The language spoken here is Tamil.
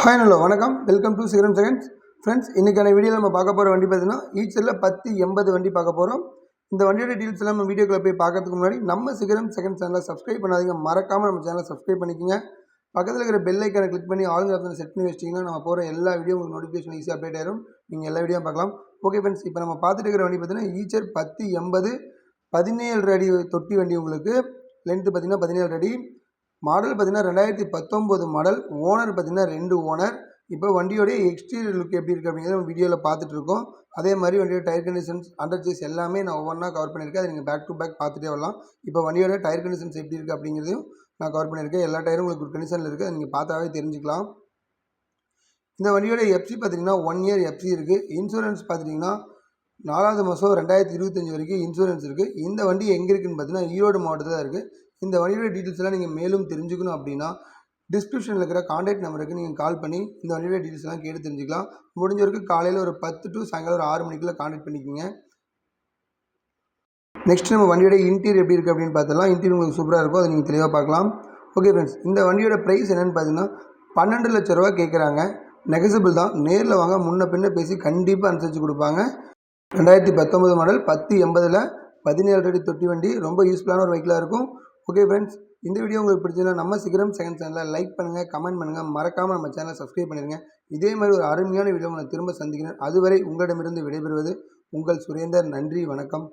ஹாய் ஹலோ வணக்கம், வெல்கம் டு சிகரம் செகண்ட்ஸ். ஃப்ரெண்ட்ஸ், இன்றைக்கான வீடியோவில் நம்ம பார்க்க போகிற வண்டி பார்த்தீங்கன்னா ஈச்சரில் 1080 வண்டி பார்க்க போகிறோம். இந்த வண்டியோட டீல்ஸ் எல்லாம் நம்ம வீடியோக்குள்ள போய் பார்க்கறதுக்கு முன்னாடி நம்ம சிகரம் செகண்ட் சேனலை சப்ஸ்கிரைப் பண்ணாதீங்க. மறக்காமல் நம்ம சேனலை சப்ஸ்கிரைப் பண்ணிக்கோங்க. பக்கத்தில் இருக்கிற பெல் ஐக்கானை கிளிக் பண்ணி ஆளுங்க ஆப்ஷனை செட் பண்ணி வச்சிட்டிங்கன்னா நம்ம போகிற எல்லா வீடியோ உங்களுக்கு நோட்டிஃபிகேஷன் ஈஸியாக அப்டேட் ஆயிரும். நீங்கள் எல்லா வீடியோ பார்க்கலாம். ஓகே ஃப்ரெண்ட்ஸ், இப்போ நம்ம பார்த்துட்டு இருக்கிற வண்டி பார்த்தீங்கன்னா ஈச்சர் 1080 17 அடி தொட்டி வண்டி. உங்களுக்கு லென்த்து பார்த்தீங்கன்னா 17 அடி. மாடல் பார்த்தீங்கன்னா 2019 மாடல். ஓனர் பார்த்தீங்கன்னா 2 ஓனர். இப்போ வண்டியோடைய எக்ஸ்டீரியர் லுக் எப்படி இருக்குது அப்படிங்கிறத நம்ம வீடியோவில் பார்த்துட்டு இருக்கோம். அதே மாதிரி வண்டியோட டயர் கண்டிஷன்ஸ், அண்டர் சேஸ் எல்லாமே நான் ஒவ்வொன்றா கவர் பண்ணியிருக்கேன். அதை நீங்கள் பேக் டு பேக் பார்த்துட்டே வரலாம். இப்போ வண்டியோட டயர் கண்டிஷன்ஸ் எப்படி இருக்குது அப்படிங்கிறதையும் நான் கவர் பண்ணியிருக்கேன். எல்லா டயரும் உங்களுக்கு ஒரு கண்டிஷனில் இருக்குது. அதை நீங்கள் பார்த்தாவே தெரிஞ்சுக்கலாம். இந்த வண்டியோட எஃப்சி பார்த்தீங்கன்னா 1 இயர் எஃப்சி இருக்குது. இன்சூரன்ஸ் பார்த்துட்டிங்கன்னா 4வது மாதம் 2025 வரைக்கும் இன்சூரன்ஸ் இருக்குது. இந்த வண்டி எங்கே இருக்குதுன்னு பார்த்தீங்கன்னா ஈரோடு மாவட்டத்தில் தான் இருக்குது. இந்த வண்டியோட டீட்டெயில்ஸ் எல்லாம் நீங்கள் மேலும் தெரிஞ்சுக்கணும் அப்படின்னா டிஸ்கிரிப்ஷனில் இருக்கிற கான்டாக்ட் நம்பருக்கு நீங்கள் கால் பண்ணி இந்த வண்டியோட டீட்டெயில்ஸ் எல்லாம் கேட்டு தெரிஞ்சுக்கலாம். முடிஞ்ச வரைக்கும் காலையில் ஒரு 10 டு சாயங்காலம் ஒரு 6 மணிக்குள்ளே கான்டாக்ட் பண்ணிக்கோங்க. நெக்ஸ்ட் நம்ம வண்டியோட இன்டீரியர் எப்படி இருக்குது அப்படின்னு பார்த்தலாம். இன்டீரியர் உங்களுக்கு சூப்பராக இருக்கும், அதை நீங்கள் தெளிவாக பார்க்கலாம். ஓகே ஃப்ரெண்ட்ஸ், இந்த வண்டியோட ப்ரைஸ் என்னென்னு பார்த்தீங்கன்னா 12 லட்ச ரூபா கேட்குறாங்க. நெகசிபிள் தான். நேரில் வாங்க, முன்ன பின்ன பேசி கண்டிப்பாக அனுசரித்து கொடுப்பாங்க. 2019 மாடல் 1080 17 அடி தொட்டி வண்டி. ரொம்ப யூஸ்ஃபுல்லான ஒரு வெஹிக்கிளாக இருக்கும். ஓகே ஃப்ரெண்ட்ஸ், இந்த வீடியோ உங்களுக்கு பிடிச்சதுன்னா நம்ம சிகரம் செகண்ட் சேனலை லைக் பண்ணுங்கள், கமெண்ட் பண்ணுங்கள், மறக்காமல் நம்ம சேனலை சப்ஸ்கிரைப் பண்ணிடுங்க. இதே மாதிரி ஒரு அருமையான வீடியோ உங்களை திரும்ப சந்திக்கிறேன். அதுவரை உங்களிடமிருந்து விடைபெறுவது உங்கள் சுரேந்தர். நன்றி, வணக்கம்.